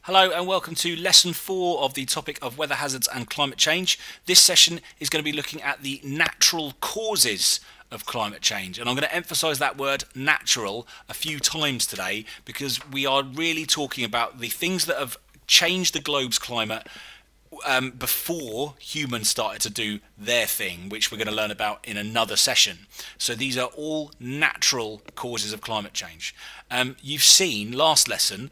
Hello and welcome to lesson 4 of the topic of weather hazards and climate change. This session is going to be looking at the natural causes of climate change, and I'm going to emphasize that word natural a few times today because we are really talking about the things that have changed the globe's climate before humans started to do their thing, which we're going to learn about in another session. So these are all natural causes of climate change. You've seen last lesson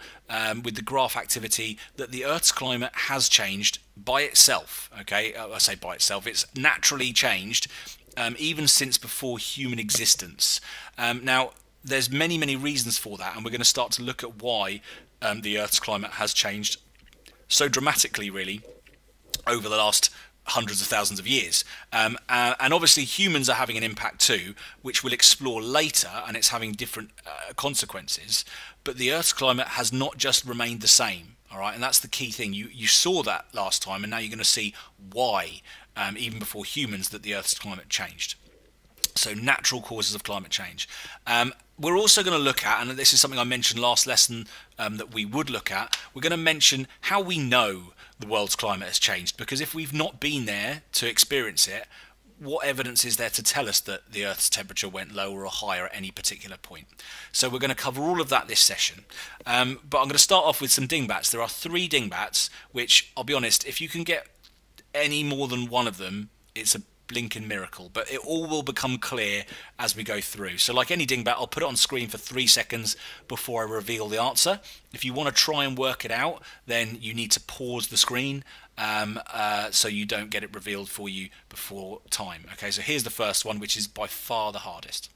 with the graph activity that the Earth's climate has changed by itself. Okay, I say by itself, it's naturally changed even since before human existence. Now there's many reasons for that, and we're going to start to look at why the Earth's climate has changed so dramatically really over the last hundreds of thousands of years, and obviously humans are having an impact too, which we'll explore later, and it's having different consequences. But the Earth's climate has not just remained the same, all right, and that's the key thing. You saw that last time, and now you're going to see why even before humans that the Earth's climate changed. So natural causes of climate change. We're also going to look at, and this is something I mentioned last lesson that we would look at, we're going to mention how we know the world's climate has changed, because if we've not been there to experience it, what evidence is there to tell us that the Earth's temperature went lower or higher at any particular point? So we're going to cover all of that this session. But I'm going to start off with some dingbats. There are 3 dingbats, which I'll be honest, if you can get any more than one of them, it's a blinking miracle, but it all will become clear as we go through. So like any dingbat, I'll put it on screen for 3 seconds before I reveal the answer. If you want to try and work it out, then you need to pause the screen so you don't get it revealed for you before time. Okay, so here's the first one, which is by far the hardest.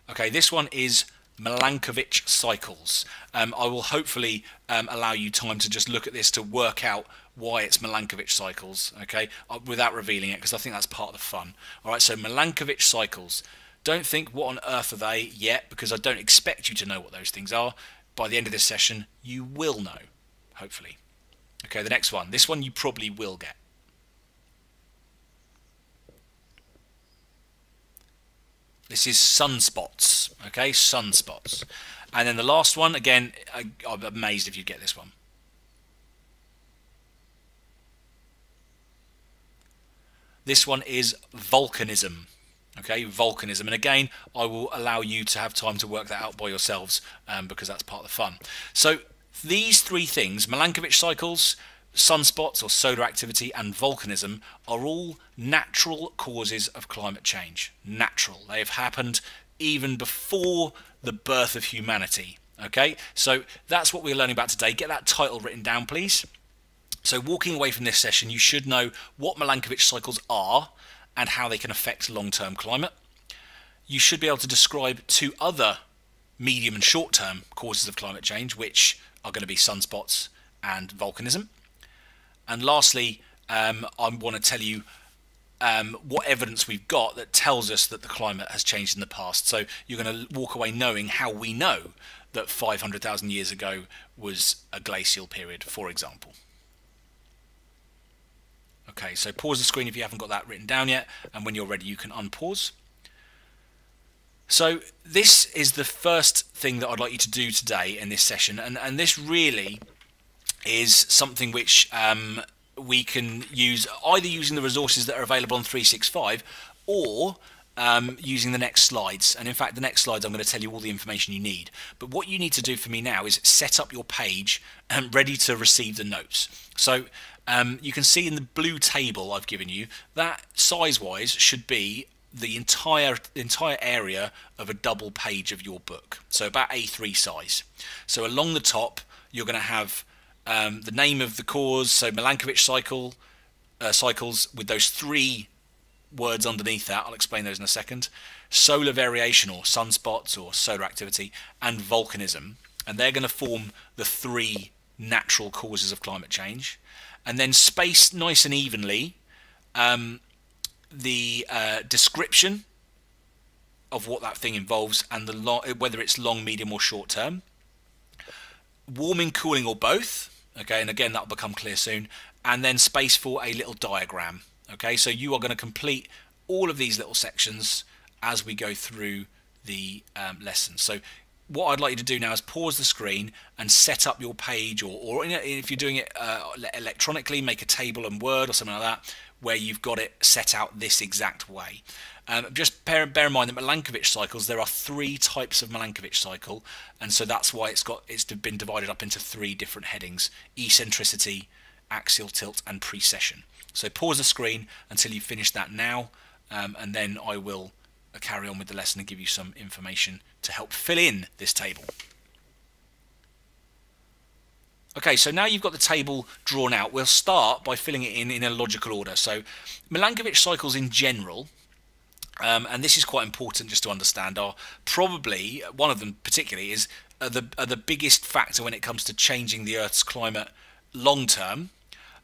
Okay, this one is Milankovitch Cycles. I will hopefully allow you time to just look at this to work out why it's Milankovitch Cycles, okay, without revealing it, because I think that's part of the fun. Alright, so Milankovitch Cycles. Don't think what on earth are they yet, because I don't expect you to know what those things are. By the end of this session, you will know, hopefully. Okay, the next one. This one you probably will get. This is Sunspots, okay, Sunspots. And then the last one, again, I'm amazed if you get this one. This one is Volcanism, okay, Volcanism. And again, I will allow you to have time to work that out by yourselves because that's part of the fun. So these 3 things, Milankovitch Cycles, sunspots or solar activity, and volcanism, are all natural causes of climate change. Natural. They have happened even before the birth of humanity. Okay, so that's what we're learning about today. Get that title written down, please. So walking away from this session, you should know what Milankovitch cycles are and how they can affect long-term climate. You should be able to describe 2 other medium and short-term causes of climate change, which are going to be sunspots and volcanism. And lastly, I want to tell you what evidence we've got that tells us that the climate has changed in the past. So you're going to walk away knowing how we know that 500,000 years ago was a glacial period, for example. Okay, so pause the screen if you haven't got that written down yet, and when you're ready you can unpause. So this is the first thing that I'd like you to do today in this session, and this really is something which we can use either using the resources that are available on 365 or using the next slides. And in fact, the next slides I'm going to tell you all the information you need. But what you need to do for me now is set up your page ready to receive the notes. So you can see in the blue table I've given you that size-wise should be the entire area of a double page of your book. So about A3 size. So along the top you're going to have the name of the cause, so Milankovitch cycles with those 3 words underneath that. I'll explain those in a second. Solar variation or sunspots or solar activity, and volcanism, and they're going to form the 3 natural causes of climate change. And then spaced nice and evenly the description of what that thing involves and whether it's long, medium or short term. Warming, cooling or both. Okay, and again that'll become clear soon. And then space for a little diagram. Okay, so you are going to complete all of these little sections as we go through the lesson. So what I'd like you to do now is pause the screen and set up your page, or if you're doing it electronically, make a table in Word or something like that, where you've got it set out this exact way. Just bear in mind that Milankovitch cycles, there are 3 types of Milankovitch cycle, and so that's why it's been divided up into 3 different headings: eccentricity, axial tilt, and precession. So pause the screen until you finish that now, and then I will carry on with the lesson and give you some information to help fill in this table. Okay, so now you've got the table drawn out, we'll start by filling it in a logical order. So Milankovitch cycles in general, and this is quite important just to understand, are probably, one of them particularly, are the biggest factor when it comes to changing the Earth's climate long term,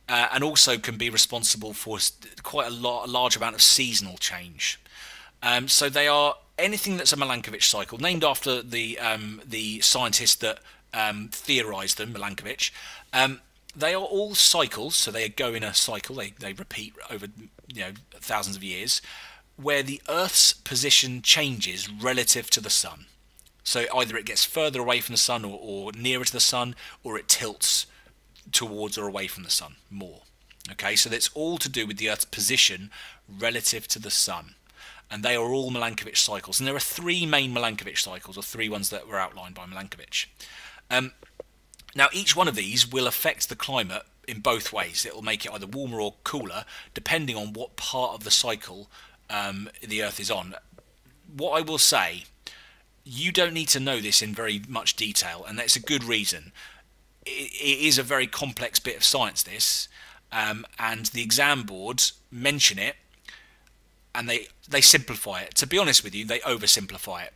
and also can be responsible for quite a large amount of seasonal change. So they are anything that's a Milankovitch cycle, named after the scientist that theorized them, Milankovitch. They are all cycles, so they go in a cycle. They repeat over thousands of years, where the Earth's position changes relative to the Sun. So either it gets further away from the Sun or nearer to the Sun, or it tilts towards or away from the Sun more. Okay, so that's all to do with the Earth's position relative to the Sun. And they are all Milankovitch cycles. And there are 3 main Milankovitch cycles, or 3 ones that were outlined by Milankovitch. Now, each one of these will affect the climate in both ways. It will make it either warmer or cooler, depending on what part of the cycle the Earth is on. What I will say, you don't need to know this in very much detail, and that's a good reason. It is a very complex bit of science, this, and the exam boards mention it, and they simplify it. To be honest with you, they oversimplify it.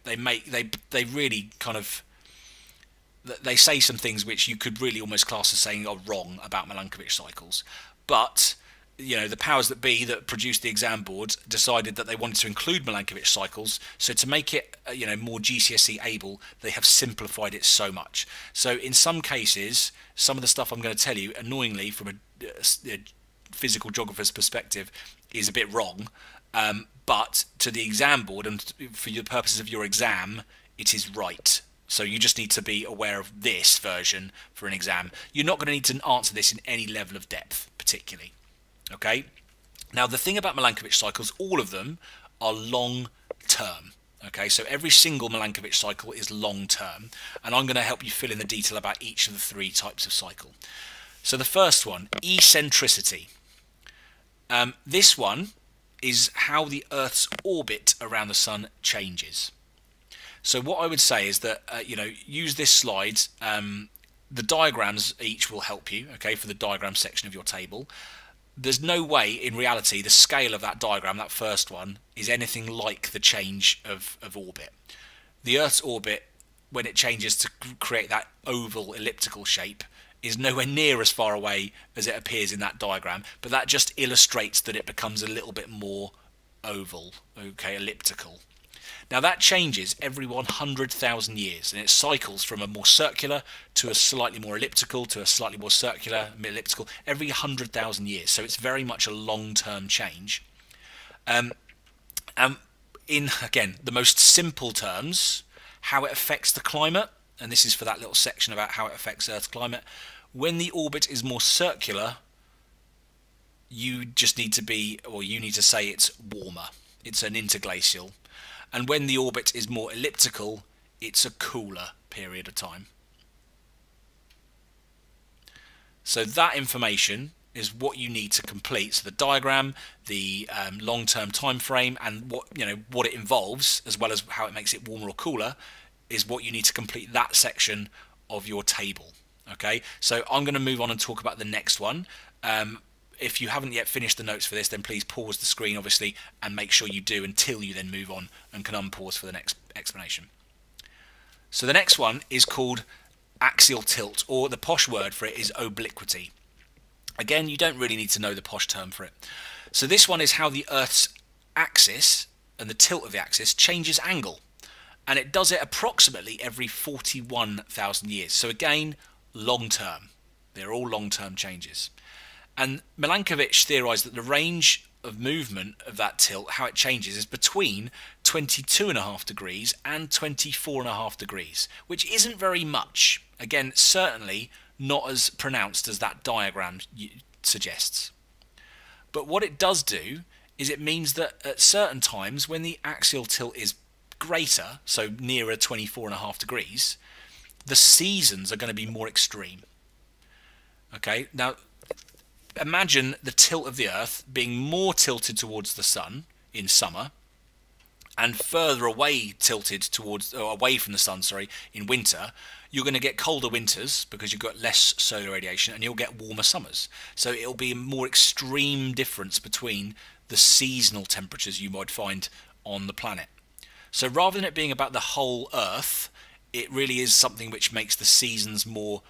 They really kind of, they say some things which you could really almost class as saying are wrong about Milankovitch cycles. But the powers that be that produced the exam board decided that they wanted to include Milankovitch cycles. So to make it more GCSE able, they have simplified it so much. So in some cases, some of the stuff I'm going to tell you, annoyingly from a physical geographer's perspective, is a bit wrong. But to the exam board and for the purposes of your exam, it is right. So you just need to be aware of this version for an exam. You're not going to need to answer this in any level of depth, particularly. Okay. Now the thing about Milankovitch cycles, all of them are long term. Okay, so every single Milankovitch cycle is long term, and I'm going to help you fill in the detail about each of the 3 types of cycle. So the first one, eccentricity. This one is how the Earth's orbit around the Sun changes. So what I would say is that use this slide. The diagrams each will help you. Okay, for the diagram section of your table. There's no way, in reality, the scale of that diagram, that first one, is anything like the change of orbit. The Earth's orbit, when it changes to create that oval elliptical shape, is nowhere near as far away as it appears in that diagram, but that just illustrates that it becomes a little bit more oval, okay, elliptical. Now that changes every 100,000 years, and it cycles from a more circular to a slightly more elliptical to a slightly more circular, elliptical, every 100,000 years. So it's very much a long-term change. In, again, the most simple terms, how it affects the climate, and this is for that little section about how it affects Earth's climate. When the orbit is more circular, you just need to be, or you need to say it's warmer. It's an interglacial. And when the orbit is more elliptical, it's a cooler period of time. So that information is what you need to complete. So the diagram, the long-term time frame, and what it involves, as well as how it makes it warmer or cooler, is what you need to complete that section of your table. Okay, so I'm going to move on and talk about the next one. If you haven't yet finished the notes for this, then please pause the screen, obviously, and make sure you do until you then move on and can unpause for the next explanation. So the next one is called axial tilt, or the posh word for it is obliquity. Again, you don't really need to know the posh term for it. So this one is how the Earth's axis and the tilt of the axis changes angle. And it does it approximately every 41,000 years. So again, long term. They're all long-term changes. And Milankovitch theorized that the range of movement of that tilt, how it changes, is between 22.5 degrees and 24.5 degrees, which isn't very much. Again, certainly not as pronounced as that diagram suggests. But what it does do is it means that at certain times when the axial tilt is greater, so nearer 24.5 degrees, the seasons are going to be more extreme. Okay, now imagine the tilt of the Earth being more tilted towards the sun in summer and further away tilted towards, or away from the sun, sorry, in winter. You're going to get colder winters because you've got less solar radiation, and you'll get warmer summers. So it'll be a more extreme difference between the seasonal temperatures you might find on the planet. So rather than it being about the whole Earth, it really is something which makes the seasons more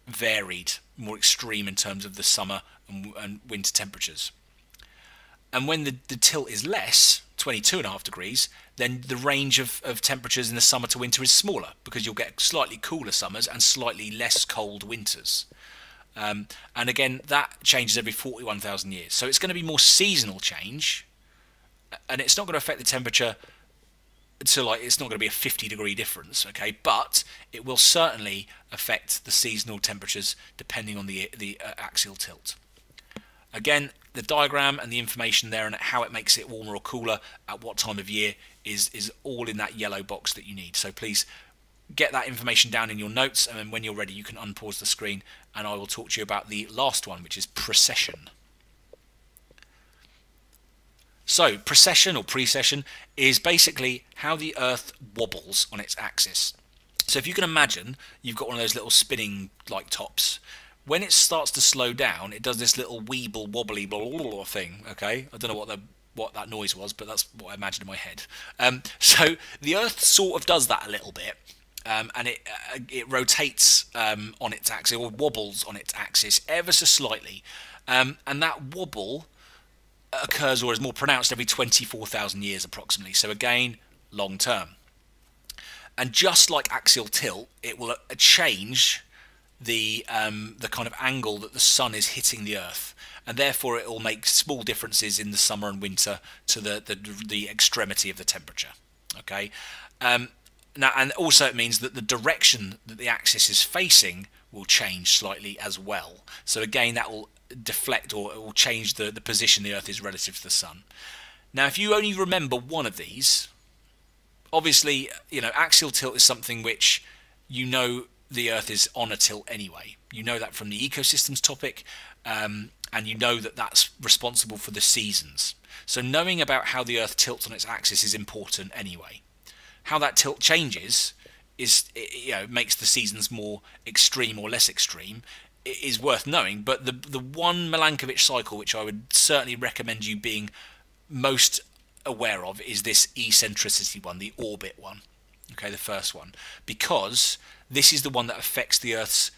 varied, more extreme in terms of the summer and winter temperatures. And when the tilt is less, 22.5 degrees, then the range of temperatures in the summer to winter is smaller, because you'll get slightly cooler summers and slightly less cold winters. And again, that changes every 41,000 years. So it's going to be more seasonal change, and it's not going to affect the temperature. So like, it's not going to be a 50-degree difference, okay? But it will certainly affect the seasonal temperatures depending on the axial tilt. Again, the diagram and the information there and how it makes it warmer or cooler at what time of year is all in that yellow box that you need. So please get that information down in your notes, and then when you're ready you can unpause the screen and I will talk to you about the last one, which is procession. So procession or precession is basically how the Earth wobbles on its axis. So if you can imagine, you've got one of those little spinning like tops. When it starts to slow down, it does this little weeble wobbly blah, blah, blah thing. Okay, I don't know what that noise was, but that's what I imagined in my head. So the Earth sort of does that a little bit, and it rotates on its axis, or wobbles on its axis ever so slightly, and that wobble occurs or is more pronounced every 24,000 years approximately. So again, long term. And just like axial tilt, it will change the kind of angle that the sun is hitting the Earth, and therefore it will make small differences in the summer and winter to the extremity of the temperature. Okay, now, and also it means that the direction that the axis is facing will change slightly as well. So again, that will deflect, or it will change the position the Earth is relative to the sun. Now, if you only remember one of these, obviously, you know, axial tilt is something which you know the Earth is on a tilt anyway. You know that from the ecosystems topic, and you know that that's responsible for the seasons. So knowing about how the Earth tilts on its axis is important anyway. How that tilt changes makes the seasons more extreme or less extreme is worth knowing. But the one Milankovitch cycle which I would certainly recommend you being most aware of is this eccentricity one, the orbit one. Okay, the first one, because this is the one that affects the Earth's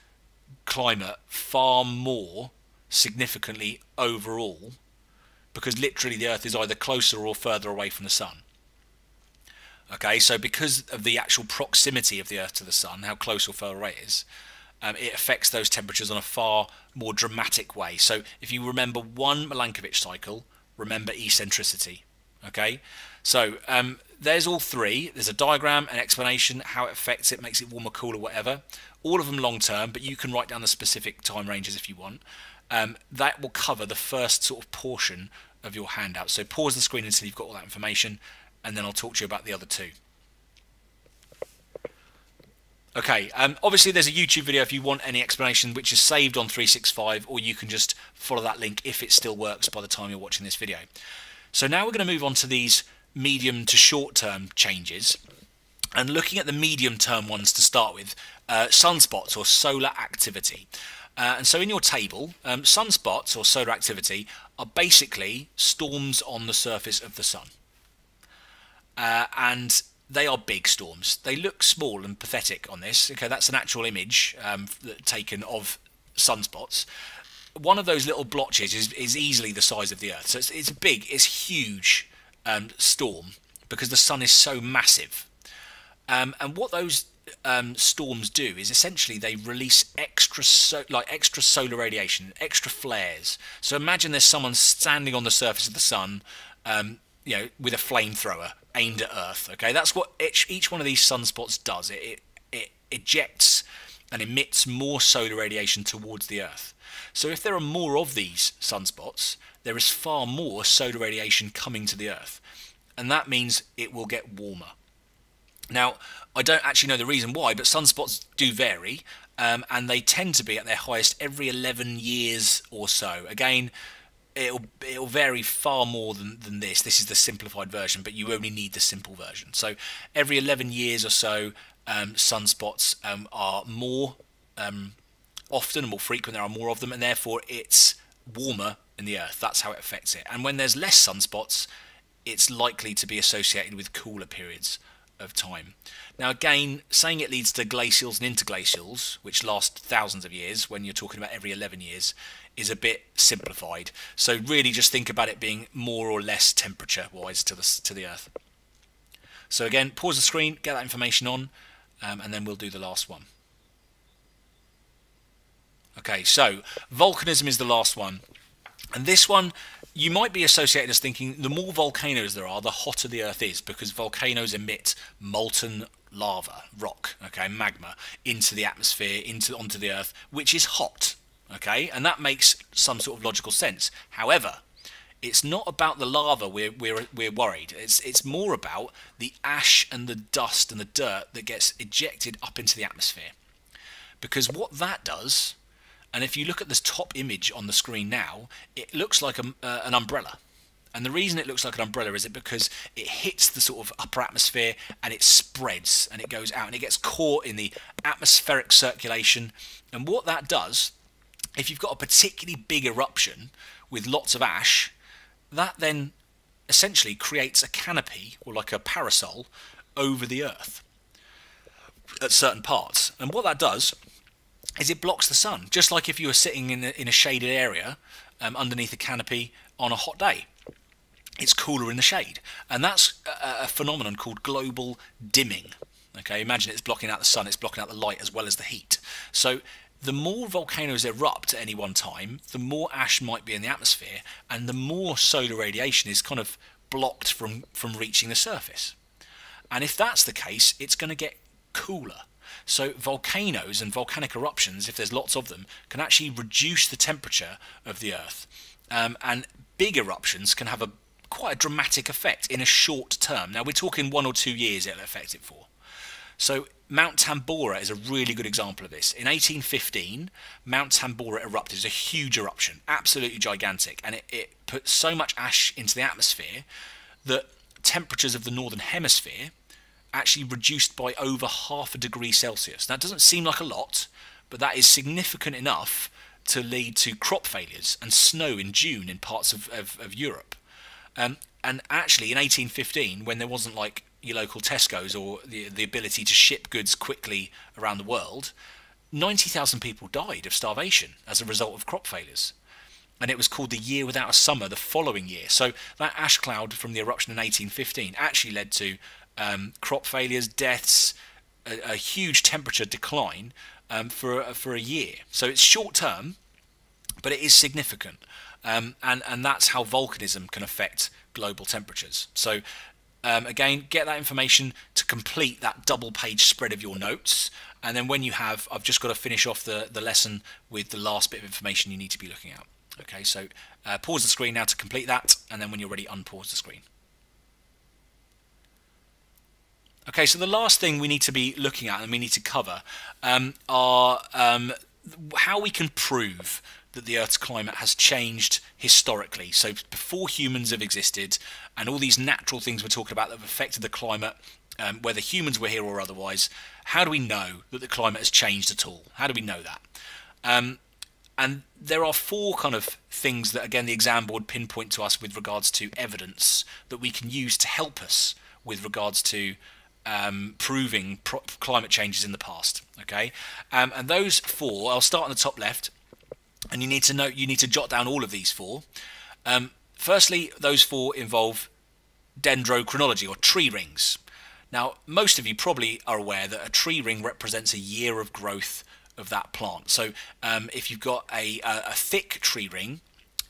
climate far more significantly overall, because literally the Earth is either closer or further away from the sun. Okay, so because of the actual proximity of the Earth to the sun, how close or far away it is, it affects those temperatures on a far more dramatic way. So if you remember one Milankovitch cycle, remember eccentricity. Okay, so there's all three. There's a diagram, an explanation, how it affects it, makes it warmer, cooler, whatever. All of them long term, but you can write down the specific time ranges if you want. That will cover the first sort of portion of your handout. So pause the screen until you've got all that information, and then I'll talk to you about the other two. Okay, obviously there's a YouTube video if you want any explanation, which is saved on 365, or you can just follow that link if it still works by the time you're watching this video. So now we're going to move on to these medium to short term changes, and looking at the medium term ones to start with, sunspots or solar activity. And so in your table, sunspots or solar activity are basically storms on the surface of the sun. And they are big storms. They look small and pathetic on this. Okay, that's an actual image taken of sunspots. One of those little blotches is easily the size of the Earth. So it's big, it's huge storm, because the sun is so massive. And what those storms do is essentially they release extra solar radiation, extra flares. So imagine there's someone standing on the surface of the sun, with a flamethrower aimed at Earth. Okay, that's what each one of these sunspots does. It ejects and emits more solar radiation towards the Earth. So if there are more of these sunspots, there is far more solar radiation coming to the Earth, and that means it will get warmer. Now, I don't actually know the reason why, but sunspots do vary, and they tend to be at their highest every 11 years or so. Again, it'll vary far more than this. This is the simplified version, but you only need the simple version. So every 11 years or so, sunspots are more often and more frequent. There are more of them, and therefore it's warmer in the Earth. That's how it affects it. And when there's less sunspots, it's likely to be associated with cooler periods of time. Now, again, saying it leads to glacials and interglacials, which last thousands of years, when you're talking about every 11 years, is a bit simplified. So really just think about it being more or less temperature-wise to the Earth. So again, pause the screen, get that information on, and then we'll do the last one. Okay, so volcanism is the last one. And this one, you might be associated as thinking the more volcanoes there are, the hotter the Earth is, because volcanoes emit molten lava, rock, okay, magma, into the atmosphere, onto the Earth, which is hot, okay, and that makes some sort of logical sense. However, it's not about the lava we're worried. It's more about the ash and the dust and the dirt that gets ejected up into the atmosphere, because what that does. And if you look at this top image on the screen now, it looks like an umbrella. And the reason it looks like an umbrella is because it hits the sort of upper atmosphere and it spreads and it goes out and it gets caught in the atmospheric circulation. And what that does, if you've got a particularly big eruption with lots of ash, that then essentially creates a canopy or like a parasol over the Earth at certain parts. And what that does is it blocks the sun, just like if you were sitting in a shaded area underneath a canopy on a hot day. It's cooler in the shade, and that's a phenomenon called global dimming. Okay, imagine it's blocking out the sun, it's blocking out the light as well as the heat. So the more volcanoes erupt at any one time, the more ash might be in the atmosphere, and the more solar radiation is kind of blocked from reaching the surface. And if that's the case, it's going to get cooler. So volcanoes and volcanic eruptions, if there's lots of them, can actually reduce the temperature of the Earth. And big eruptions can have quite a dramatic effect in a short term. Now, we're talking 1 or 2 years it'll affect it for. So Mount Tambora is a really good example of this. In 1815, Mount Tambora erupted. It was a huge eruption, absolutely gigantic. And it put so much ash into the atmosphere that temperatures of the northern hemisphere actually reduced by over 0.5 degrees Celsius. That doesn't seem like a lot, but that is significant enough to lead to crop failures and snow in June in parts of Europe. And actually in 1815, when there wasn't like your local Tesco's or the ability to ship goods quickly around the world, 90,000 people died of starvation as a result of crop failures. And it was called the year without a summer the following year. So that ash cloud from the eruption in 1815 actually led to crop failures, deaths, a huge temperature decline for a year. So it's short term, but it is significant, and that's how volcanism can affect global temperatures. So again, get that information to complete that double-page spread of your notes, and then when you have, I've just got to finish off the lesson with the last bit of information you need to be looking at. Okay, so pause the screen now to complete that, and then when you're ready, unpause the screen. Okay, so the last thing we need to be looking at and we need to cover are how we can prove that the Earth's climate has changed historically. So before humans have existed, and all these natural things we're talking about that have affected the climate, whether humans were here or otherwise, how do we know that the climate has changed at all? How do we know that? And there are 4 kind of things that, again, the exam board pinpoint to us with regards to evidence that we can use to help us with regards to proving climate changes in the past. Okay, and those 4, I'll start on the top left, and you need to jot down all of these 4. Firstly, those 4 involve dendrochronology, or tree rings. Now, most of you probably are aware that a tree ring represents a year of growth of that plant. So if you've got a thick tree ring,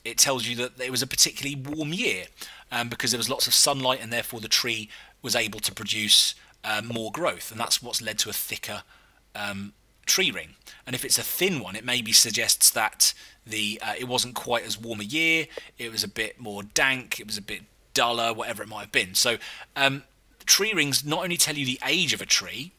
it tells you that it was a particularly warm year because there was lots of sunlight, and therefore the tree was able to produce more growth, and that's what's led to a thicker tree ring. And if it's a thin one, it maybe suggests that it wasn't quite as warm a year, it was a bit more dank, it was a bit duller, whatever it might have been. So tree rings not only tell you the age of a tree,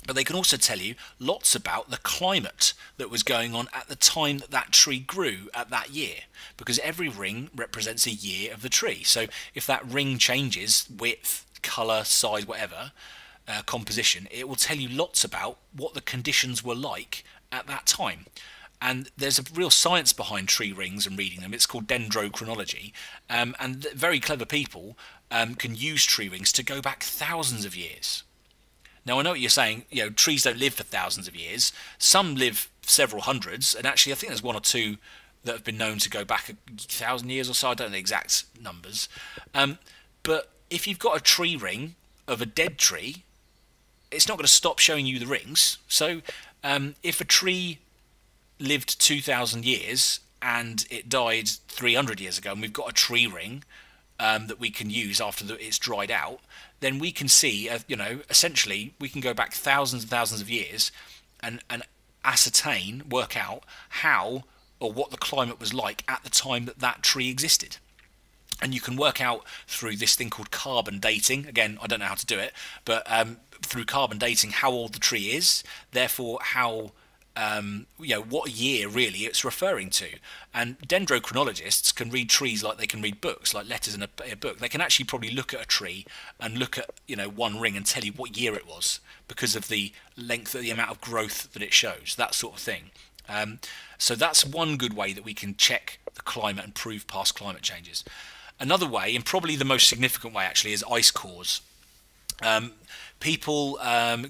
but they can also tell you lots about the climate that was going on at the time that that tree grew at that year, because every ring represents a year of the tree. So if that ring changes, width, colour, size, whatever, composition, it will tell you lots about what the conditions were like at that time. And there's a real science behind tree rings and reading them. It's called dendrochronology, and very clever people can use tree rings to go back thousands of years. Now, I know what you're saying, trees don't live for thousands of years. Some live several hundreds, and actually I think there's one or two that have been known to go back 1,000 years or so. I don't know the exact numbers. But if you've got a tree ring of a dead tree, it's not going to stop showing you the rings. So if a tree lived 2,000 years and it died 300 years ago, and we've got a tree ring that we can use after it's dried out, then we can see, essentially we can go back thousands and thousands of years and ascertain, work out how or what the climate was like at the time that that tree existed. And you can work out through this thing called carbon dating. Again, I don't know how to do it, but through carbon dating how old the tree is, therefore how what year really it's referring to. And dendrochronologists can read trees like they can read books, like letters in a book. They can actually probably look at a tree and look at one ring and tell you what year it was because of the length, the amount of growth that it shows, that sort of thing. So that's one good way that we can check the climate and prove past climate changes. Another way, and probably the most significant way actually, is ice cores. People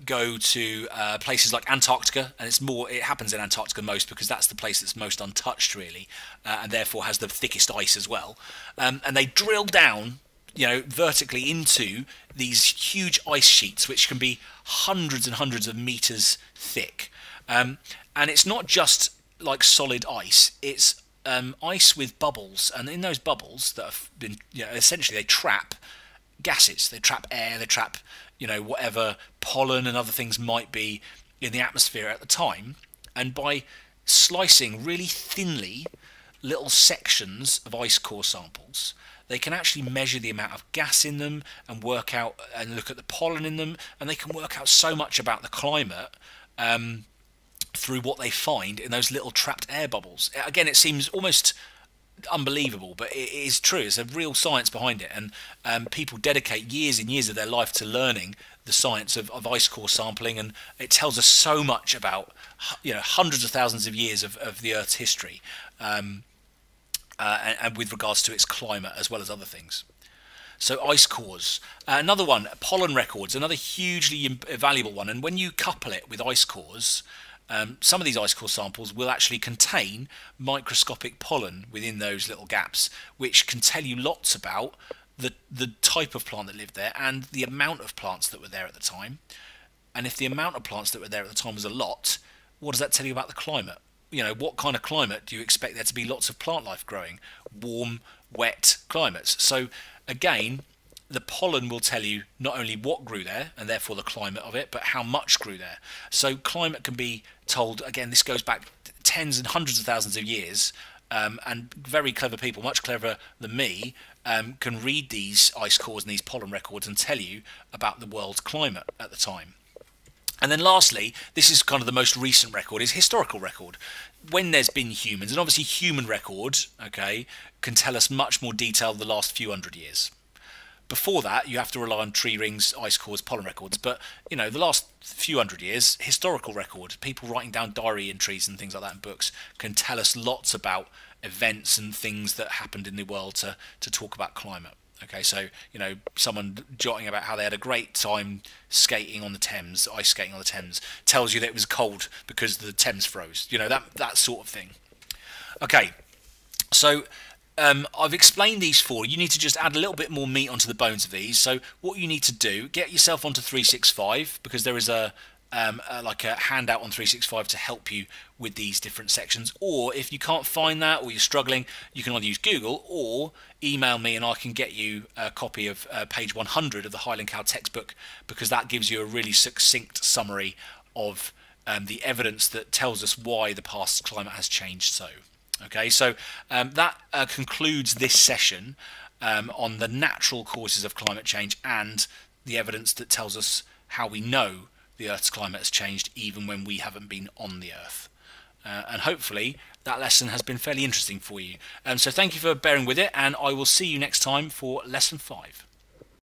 go to places like Antarctica, and it happens in Antarctica most because that's the place that's most untouched really, and therefore has the thickest ice as well. And they drill down, vertically into these huge ice sheets, which can be hundreds and hundreds of meters thick. And it's not just like solid ice; it's ice with bubbles, and in those bubbles that have been, essentially they trap gases, they trap air, they trap whatever pollen and other things might be in the atmosphere at the time. And by slicing really thinly little sections of ice core samples, they can actually measure the amount of gas in them and work out and look at the pollen in them, and they can work out so much about the climate through what they find in those little trapped air bubbles. Again, it seems almost unbelievable, but it is true. There's a real science behind it, and people dedicate years and years of their life to learning the science of ice core sampling, and it tells us so much about hundreds of thousands of years of the Earth's history, and with regards to its climate as well as other things. So ice cores. Another one, pollen records, another hugely valuable one. And when you couple it with ice cores, some of these ice core samples will actually contain microscopic pollen within those little gaps, which can tell you lots about the type of plant that lived there and the amount of plants that were there at the time. And if the amount of plants that were there at the time was a lot, what does that tell you about the climate? What kind of climate do you expect there to be lots of plant life growing? Warm, wet climates. So again, the pollen will tell you not only what grew there and therefore the climate of it, but how much grew there. So climate can be told, again, this goes back tens and hundreds of thousands of years, and very clever people, much cleverer than me, can read these ice cores and these pollen records and tell you about the world's climate at the time. And then lastly, this is kind of the most recent record, is historical record. When there's been humans, and obviously human record, okay, can tell us much more detail the last few hundred years. Before that, you have to rely on tree rings, ice cores, pollen records. But, the last few hundred years, historical record, people writing down diary entries and things like that in books can tell us lots about events and things that happened in the world to talk about climate. Okay, so, someone jotting about how they had a great time skating on the Thames, ice skating on the Thames, tells you that it was cold because the Thames froze. That sort of thing. Okay, so I've explained these four. You need to just add a little bit more meat onto the bones of these. So what you need to do, get yourself onto 365, because there is a like a handout on 365 to help you with these different sections. Or if you can't find that, or you're struggling, you can either use Google or email me, and I can get you a copy of page 100 of the Highland Cow textbook, because that gives you a really succinct summary of the evidence that tells us why the past climate has changed so. Okay, so that concludes this session on the natural causes of climate change and the evidence that tells us how we know the Earth's climate has changed even when we haven't been on the Earth. And hopefully that lesson has been fairly interesting for you. So thank you for bearing with it, and I will see you next time for lesson 5.